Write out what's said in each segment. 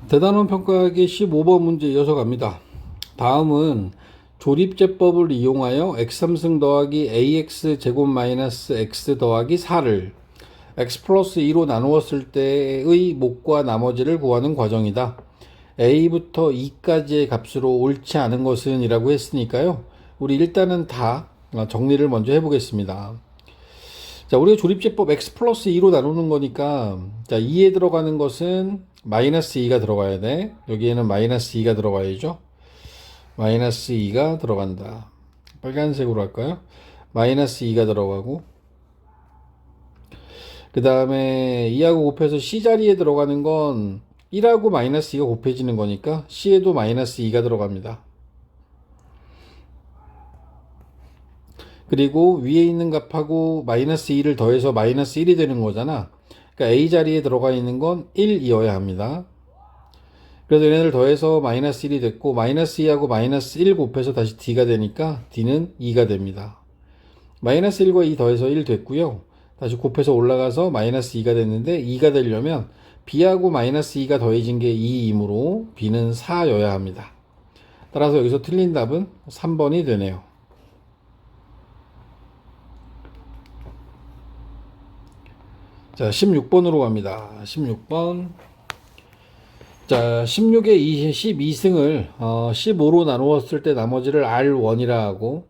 대단원 평가하기 15번 문제 이어서 갑니다. 다음은 조립제법을 이용하여 x3승 더하기 ax 제곱 마이너스 x 더하기 4를 x 플러스 2로 나누었을 때의 목과 나머지를 구하는 과정이다. a부터 2까지의 값으로 옳지 않은 것은 이라고 했으니까요. 우리 일단은 다 정리를 먼저 해보겠습니다. 자, 우리가 조립제법 x 플러스 2로 나누는 거니까, 자, 2에 들어가는 것은 마이너스 2가 들어가야 돼. 여기에는 마이너스 2가 들어가야죠. 마이너스 2가 들어간다. 빨간색으로 할까요? 마이너스 2가 들어가고, 그 다음에 2하고 곱해서 c 자리에 들어가는 건 1하고 마이너스 2가 곱해지는 거니까 c에도 마이너스 2가 들어갑니다. 그리고 위에 있는 값하고 마이너스 2를 더해서 마이너스 1이 되는 거잖아. 그러니까 a 자리에 들어가 있는 건 1이어야 합니다. 그래서 얘네들 더해서 마이너스 1이 됐고, 마이너스 2하고 마이너스 1 곱해서 다시 d가 되니까 d는 2가 됩니다. 마이너스 1과 2 더해서 1 됐고요. 다시 곱해서 올라가서 마이너스 2가 됐는데 2가 되려면 b하고 마이너스 2가 더해진 게 2이므로 b는 4여야 합니다. 따라서 여기서 틀린 답은 3번이 되네요. 자, 16번으로 갑니다. 16번. 자, 16의 12승을 15로 나누었을 때 나머지를 R1이라 하고,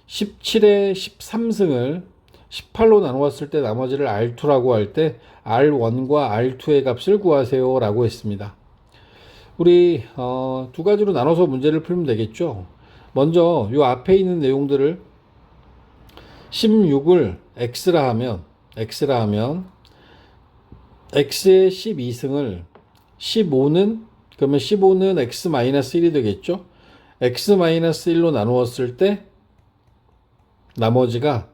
17의 13승을 18로 나누었을 때 나머지를 R2라고 할 때 R1과 R2의 값을 구하세요 라고 했습니다. 우리 두 가지로 나눠서 문제를 풀면 되겠죠. 먼저 이 앞에 있는 내용들을 16을 X라 하면 X의 12승을 15는, 그러면 15는 X-1이 되겠죠? X-1로 나누었을 때 나머지가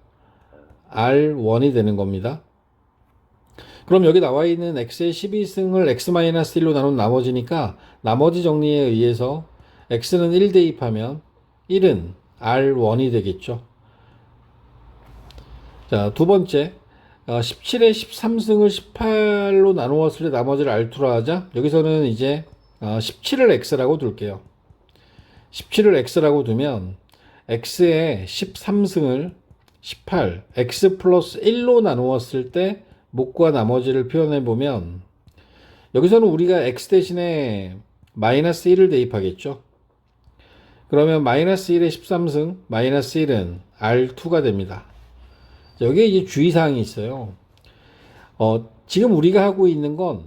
R1이 되는 겁니다. 그럼 여기 나와 있는 X의 12승을 X-1로 나눈 나머지니까 나머지 정리에 의해서 X는 1 대입하면 1은 R1이 되겠죠. 자, 두 번째. 17의 13승을 18로 나누었을 때 나머지를 R2로 하자. 여기서는 이제 17을 X라고 둘게요. 17을 X라고 두면 X의 13승을 18, X 플러스 1로 나누었을 때 목과 나머지를 표현해 보면 여기서는 우리가 X 대신에 마이너스 1을 대입하겠죠. 그러면 마이너스 1의 13승, 마이너스 1은 R2가 됩니다. 여기에 이제 주의사항이 있어요. 지금 우리가 하고 있는 건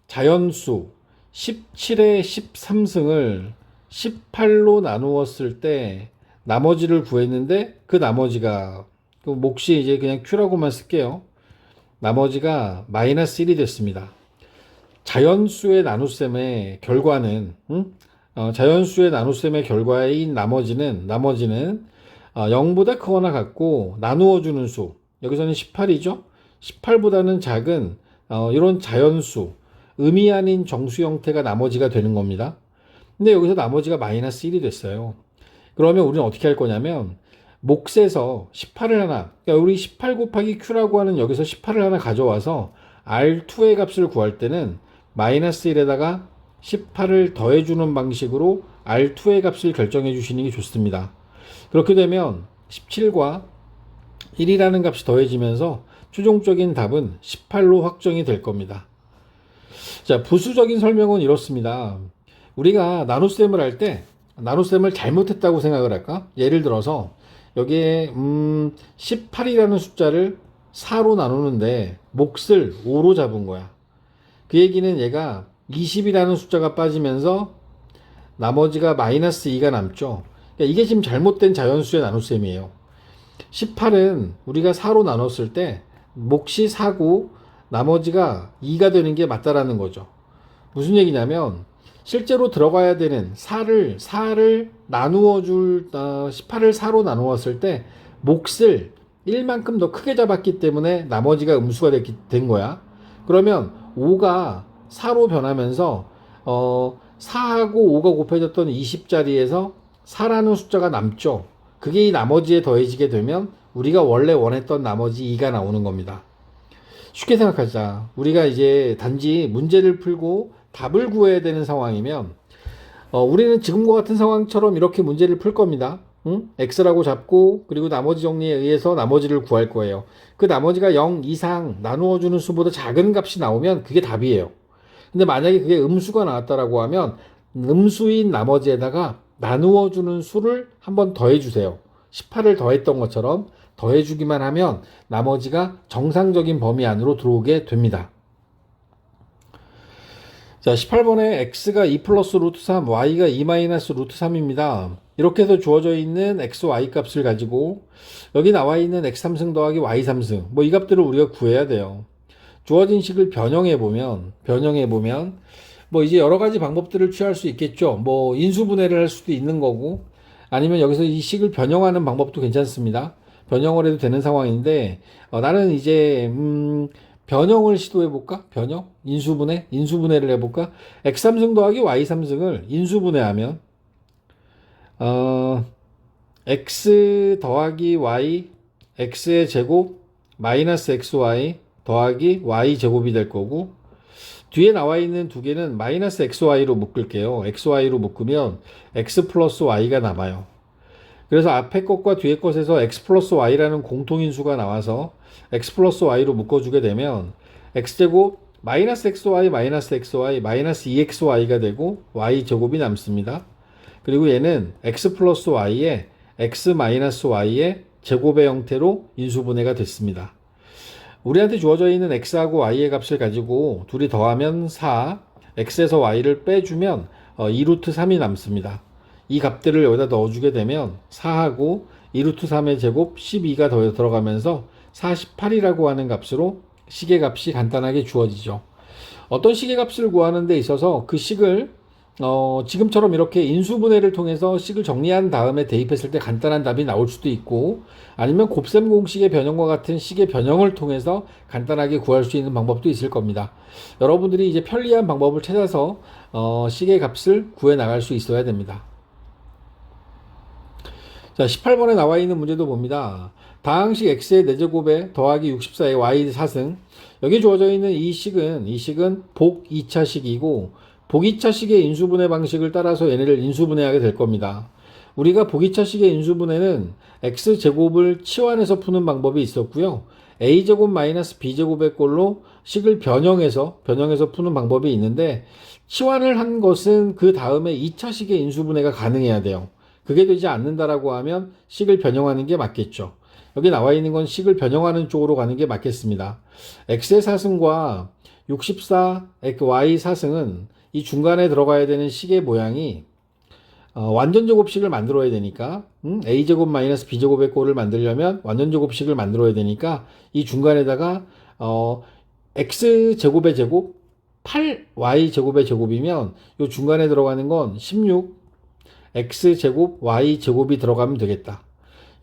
자연수 17의 13승을 18로 나누었을 때 나머지를 구했는데 그 나머지가 몫이 이제 그냥 Q라고만 쓸게요. 나머지가 마이너스 1이 됐습니다. 자연수의 나눗셈의 결과는 자연수의 나눗셈의 결과인 나머지는 0보다 크거나 같고 나누어주는 수, 여기서는 18이죠. 18보다는 작은 이런 자연수, 의미 아닌 정수 형태가 나머지가 되는 겁니다. 근데 여기서 나머지가 마이너스 1이 됐어요. 그러면 우리는 어떻게 할 거냐면 몫에서 18을 하나, 그러니까 우리 18 곱하기 Q라고 하는 여기서 18을 하나 가져와서 R2의 값을 구할 때는 마이너스 1에다가 18을 더해주는 방식으로 R2의 값을 결정해 주시는 게 좋습니다. 그렇게 되면 17과 1이라는 값이 더해지면서 최종적인 답은 18로 확정이 될 겁니다. 자, 부수적인 설명은 이렇습니다. 우리가 나눗셈을 할 때 나눗셈을 잘못했다고 생각을 할까? 예를 들어서 여기에 18이라는 숫자를 4로 나누는데 몫을 5로 잡은 거야. 그 얘기는 얘가 20이라는 숫자가 빠지면서 나머지가 마이너스 2가 남죠. 그러니까 이게 지금 잘못된 자연수의 나눗셈이에요. 18은 우리가 4로 나눴을 때 몫이 4고 나머지가 2가 되는 게 맞다라는 거죠. 무슨 얘기냐면 실제로 들어가야 되는 4를 나누어 줄 18을 4로 나누었을 때 몫을 1만큼 더 크게 잡았기 때문에 나머지가 음수가 된 거야. 그러면 5가 4로 변하면서 4하고 5가 곱해졌던 20자리에서 4라는 숫자가 남죠. 그게 이 나머지에 더해지게 되면 우리가 원래 원했던 나머지 2가 나오는 겁니다. 쉽게 생각하자. 우리가 이제 단지 문제를 풀고 답을 구해야 되는 상황이면 우리는 지금과 같은 상황처럼 이렇게 문제를 풀 겁니다. 응? x라고 잡고 그리고 나머지 정리에 의해서 나머지를 구할 거예요. 그 나머지가 0 이상 나누어주는 수보다 작은 값이 나오면 그게 답이에요. 근데 만약에 그게 음수가 나왔다라고 하면 음수인 나머지에다가 나누어주는 수를 한번 더해주세요. 18을 더했던 것처럼 더해주기만 하면 나머지가 정상적인 범위 안으로 들어오게 됩니다. 자, 18번에 x가 2 플러스 루트 3, y가 2 마이너스 루트 3입니다. 이렇게 해서 주어져 있는 x, y 값을 가지고 여기 나와 있는 x3승 더하기 y3승 뭐 이 값들을 우리가 구해야 돼요. 주어진 식을 변형해 보면 뭐 이제 여러 가지 방법들을 취할 수 있겠죠. 뭐 인수분해를 할 수도 있는 거고 아니면 여기서 이 식을 변형하는 방법도 괜찮습니다. 변형을 해도 되는 상황인데 나는 이제 변형을 시도해 볼까? 변형? 인수분해를 해 볼까? x3승 더하기 y3승을 인수분해하면 x 더하기 y x의 제곱 마이너스 xy 더하기 y 제곱이 될 거고 뒤에 나와 있는 두 개는 마이너스 xy로 묶을게요. xy로 묶으면 x 플러스 y가 남아요. 그래서 앞에 것과 뒤에 것에서 x 플러스 y라는 공통인수가 나와서 x 플러스 y로 묶어주게 되면 x제곱 마이너스 xy 마이너스 xy 마이너스 2xy가 되고 y 제곱이 남습니다. 그리고 얘는 x 플러스 y에 x 마이너스 y의 제곱의 형태로 인수분해가 됐습니다. 우리한테 주어져 있는 x하고 y의 값을 가지고 둘이 더하면 4, x에서 y를 빼주면 2루트 3이 남습니다. 이 값들을 여기다 넣어주게 되면 4하고 2루트 3의 제곱 12가 더 들어가면서 48이라고 하는 값으로 식의 값이 간단하게 주어지죠. 어떤 식의 값을 구하는 데 있어서 그 식을 지금처럼 이렇게 인수분해를 통해서 식을 정리한 다음에 대입했을 때 간단한 답이 나올 수도 있고 아니면 곱셈 공식의 변형과 같은 식의 변형을 통해서 간단하게 구할 수 있는 방법도 있을 겁니다. 여러분들이 이제 편리한 방법을 찾아서 식의 값을 구해 나갈 수 있어야 됩니다. 자, 18번에 나와 있는 문제도 봅니다. 다항식 x의 4제곱에 더하기 64의 y 4승 여기 주어져 있는 이 식은 복 2차식이고 복 2차식의 인수분해 방식을 따라서 얘네를 인수분해하게 될 겁니다. 우리가 복 2차식의 인수분해는 x제곱을 치환해서 푸는 방법이 있었고요. a제곱 마이너스 b제곱의 꼴로 식을 변형해서 푸는 방법이 있는데 치환을 한 것은 그 다음에 2차식의 인수분해가 가능해야 돼요. 그게 되지 않는다라고 하면 식을 변형하는 게 맞겠죠. 여기 나와 있는 건 식을 변형하는 쪽으로 가는 게 맞겠습니다. x의 4승과 64 y 4승은 이 중간에 들어가야 되는 식의 모양이 완전제곱식을 만들어야 되니까 a제곱 마이너스 b제곱의 꼴을 만들려면 완전제곱식을 만들어야 되니까 이 중간에다가 x제곱의 제곱 8y제곱의 제곱이면 이 중간에 들어가는 건 16 x제곱 y제곱이 들어가면 되겠다.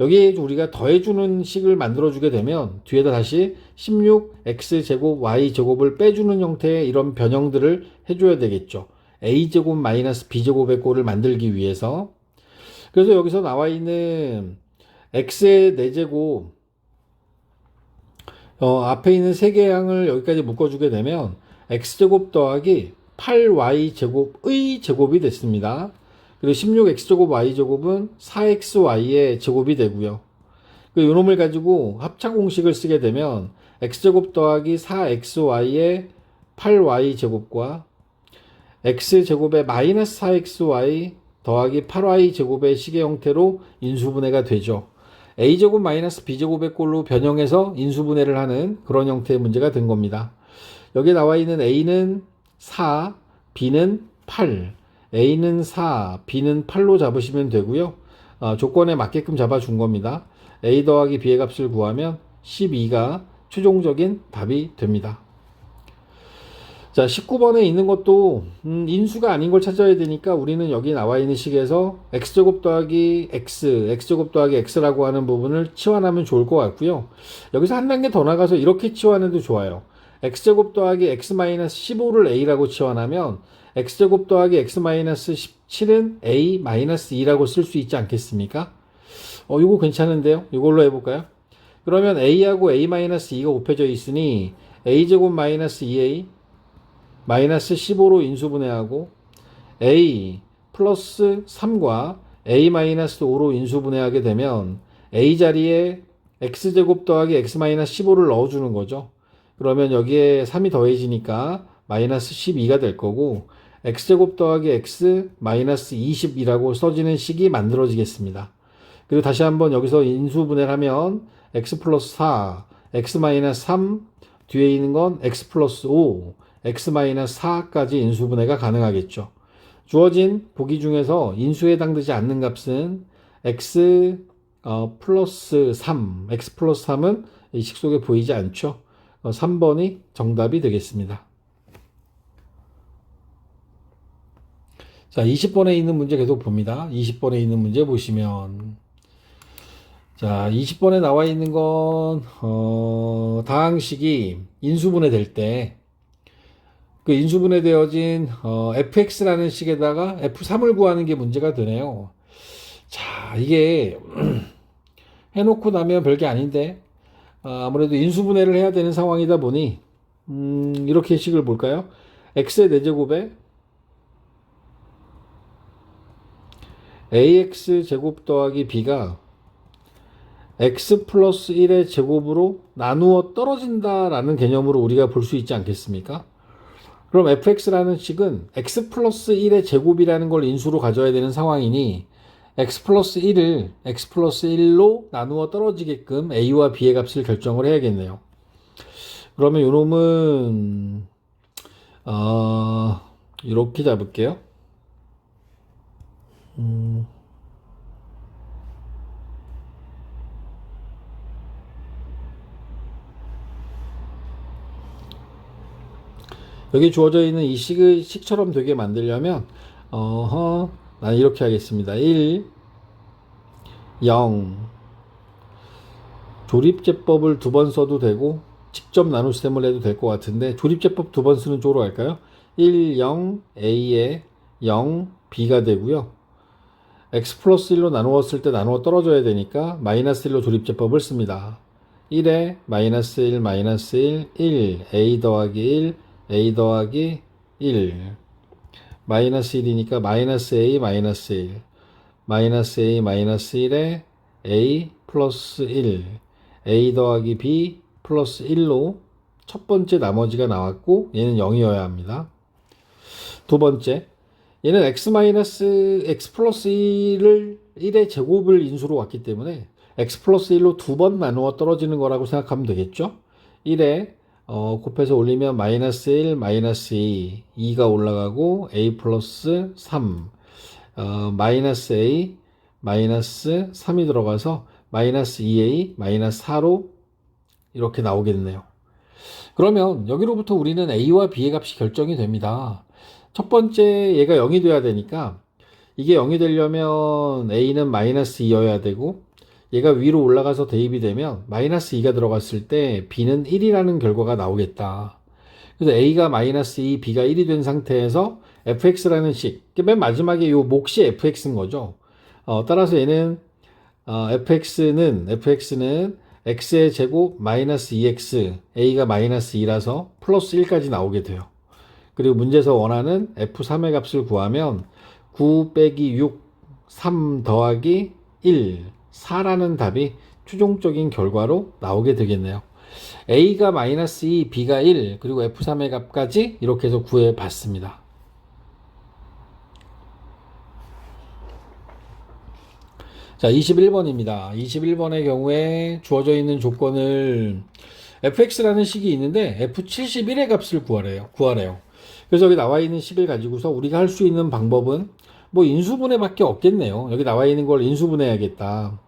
여기에 우리가 더해주는 식을 만들어주게 되면 뒤에다 다시 16x제곱 y제곱을 빼주는 형태의 이런 변형들을 해줘야 되겠죠. a제곱 마이너스 b제곱의 꼴을 만들기 위해서. 그래서 여기서 나와 있는 x의 4제곱 앞에 있는 3개의 항을 여기까지 묶어주게 되면 x제곱 더하기 8y제곱의 제곱이 됐습니다. 그리고 16x제곱 y제곱은 4xy의 제곱이 되고요. 요 놈을 가지고 합차 공식을 쓰게 되면 x제곱 더하기 4xy의 8y제곱과 x제곱의 마이너스 4xy 더하기 8y제곱의 식의 형태로 인수분해가 되죠. a제곱 마이너스 b제곱의 꼴로 변형해서 인수분해를 하는 그런 형태의 문제가 된 겁니다. 여기 나와 있는 a는 4, b는 8. A는 4, B는 8로 잡으시면 되고요. 조건에 맞게끔 잡아준 겁니다. A 더하기 B의 값을 구하면 12가 최종적인 답이 됩니다. 자, 19번에 있는 것도 인수가 아닌 걸 찾아야 되니까 우리는 여기 나와 있는 식에서 x제곱 더하기 x제곱 더하기 x라고 하는 부분을 치환하면 좋을 것 같고요. 여기서 한 단계 더 나가서 이렇게 치환해도 좋아요. x제곱 더하기 x-15를 a라고 치환하면 x제곱 더하기 x-17은 a-2라고 쓸 수 있지 않겠습니까? 이거 괜찮은데요? 이걸로 해볼까요? 그러면 a하고 a-2가 곱해져 있으니 a제곱 마이너스 2a 마이너스 15로 인수분해하고 a 플러스 3과 a 마이너스 5로 인수분해하게 되면 a 자리에 x제곱 더하기 x 마이너스 15를 넣어주는 거죠. 그러면 여기에 3이 더해지니까 마이너스 12가 될 거고 x제곱 더하기 x 마이너스 20이라고 써지는 식이 만들어지겠습니다. 그리고 다시 한번 여기서 인수분해를 하면 x 플러스 4, x 마이너스 3, 뒤에 있는 건 x 플러스 5, x 마이너스 4까지 인수분해가 가능하겠죠. 주어진 보기 중에서 인수에 해당되지 않는 값은 x 플러스 3, x 플러스 3은 이 식 속에 보이지 않죠. 3번이 정답이 되겠습니다. 자, 20번에 있는 문제 계속 봅니다. 20번에 있는 문제 보시면 자, 20번에 나와 있는 건 다항식이 인수분해 될 때 그 인수분해 되어진 fx라는 식에다가 f3을 구하는 게 문제가 되네요. 자, 이게 해놓고 나면 별게 아닌데 아무래도 인수분해를 해야 되는 상황이다 보니 이렇게 식을 볼까요? x의 4제곱에 ax 제곱 더하기 b가 x 플러스 1의 제곱으로 나누어 떨어진다라는 개념으로 우리가 볼 수 있지 않겠습니까? 그럼 fx라는 식은 x 플러스 1의 제곱이라는 걸 인수로 가져야 되는 상황이니 x 플러스 1을 x 플러스 1로 나누어 떨어지게끔 a와 b의 값을 결정을 해야겠네요. 그러면 요놈은 이렇게 잡을게요. 여기 주어져 있는 이 식처럼 되게 만들려면 난 이렇게 하겠습니다. 1, 0 조립제법을 2번 써도 되고 직접 나눗셈을 해도 될 것 같은데 조립제법 2번 쓰는 쪽으로 갈까요? 1, 0 a에 0 b가 되고요. x 플러스 1로 나누었을 때 나누어 떨어져야 되니까 마이너스 1로 조립제법을 씁니다. 1에 마이너스 1 마이너스 1 1 a 더하기 1 a 더하기 1 마이너스 1이니까 마이너스 a 마이너스 1 마이너스 a 마이너스 1에 a 플러스 1 a 더하기 b 플러스 1로 첫 번째 나머지가 나왔고 얘는 0이어야 합니다. 두 번째 얘는 x 플러스 1의 제곱을 인수로 왔기 때문에 x 플러스 1로 2번 나누어 떨어지는 거라고 생각하면 되겠죠. 1에 곱해서 올리면 마이너스 1, 마이너스 2, 2가 올라가고 a 플러스 3, 마이너스 a, 마이너스 3이 들어가서 마이너스 2a, 마이너스 4로 이렇게 나오겠네요. 그러면 여기로부터 우리는 a와 b의 값이 결정이 됩니다. 첫 번째 얘가 0이 돼야 되니까 이게 0이 되려면 a는 마이너스 2여야 되고 얘가 위로 올라가서 대입이 되면 마이너스 2가 들어갔을 때 b는 1이라는 결과가 나오겠다. 그래서 a가 마이너스 2, b가 1이 된 상태에서 fx라는 식, 맨 마지막에 요 몫이 fx인 거죠. 따라서 얘는 fx는 x의 제곱 마이너스 2x, a가 마이너스 2라서 플러스 1까지 나오게 돼요. 그리고 문제에서 원하는 f3의 값을 구하면 9 빼기 6, 3 더하기 1, 4라는 답이 최종적인 결과로 나오게 되겠네요. a가 마이너스 2, b가 1, 그리고 f3의 값까지 이렇게 해서 구해 봤습니다. 자, 21번입니다. 21번의 경우에 주어져 있는 조건을 fx라는 식이 있는데 f71의 값을 구하래요. 그래서 여기 나와 있는 식을 가지고서 우리가 할 수 있는 방법은 뭐 인수분해밖에 없겠네요. 여기 나와 있는 걸 인수분해해야겠다.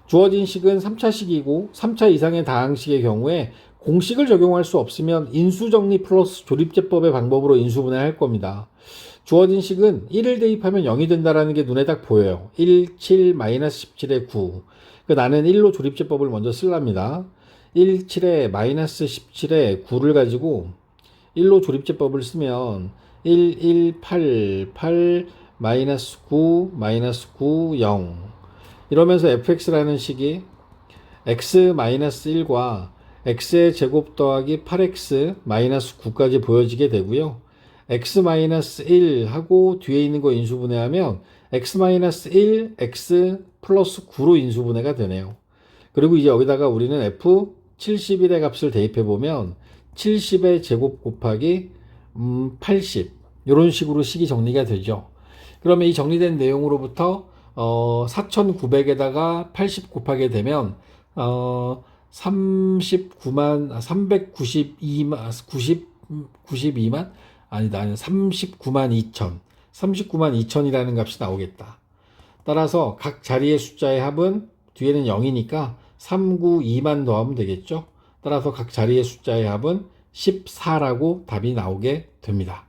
주어진 식은 3차식이고 3차 이상의 다항식의 경우에 공식을 적용할 수 없으면 인수정리 플러스 조립제법의 방법으로 인수분해할 겁니다. 주어진 식은 1을 대입하면 0이 된다는 게 눈에 딱 보여요. 1, 7, 마이너스 17에 9. 나는 1로 조립제법을 먼저 쓰랍니다. 1, 7에 마이너스 17에 9를 가지고 1로 조립제법을 쓰면 1, 1, 8, 8, 마이너스 9, 마이너스 9, 0. 이러면서 fx라는 식이 x 마이너스 1과 x의 제곱 더하기 8x 마이너스 9까지 보여지게 되고요. x-1 하고 뒤에 있는 거 인수분해하면 x-1, x 플러스 9로 인수분해가 되네요. 그리고 이제 여기다가 우리는 f71의 값을 대입해 보면 70의 제곱 곱하기 80 이런 식으로 식이 정리가 되죠. 그러면 이 정리된 내용으로부터 4,900에다가 80 곱하게 되면 39만 392만 92만 아니다 39만 2천 39만 2천이라는 값이 나오겠다. 따라서 각 자리의 숫자의 합은 뒤에는 0이니까 392만 더하면 되겠죠. 따라서 각 자리의 숫자의 합은 14라고 답이 나오게 됩니다.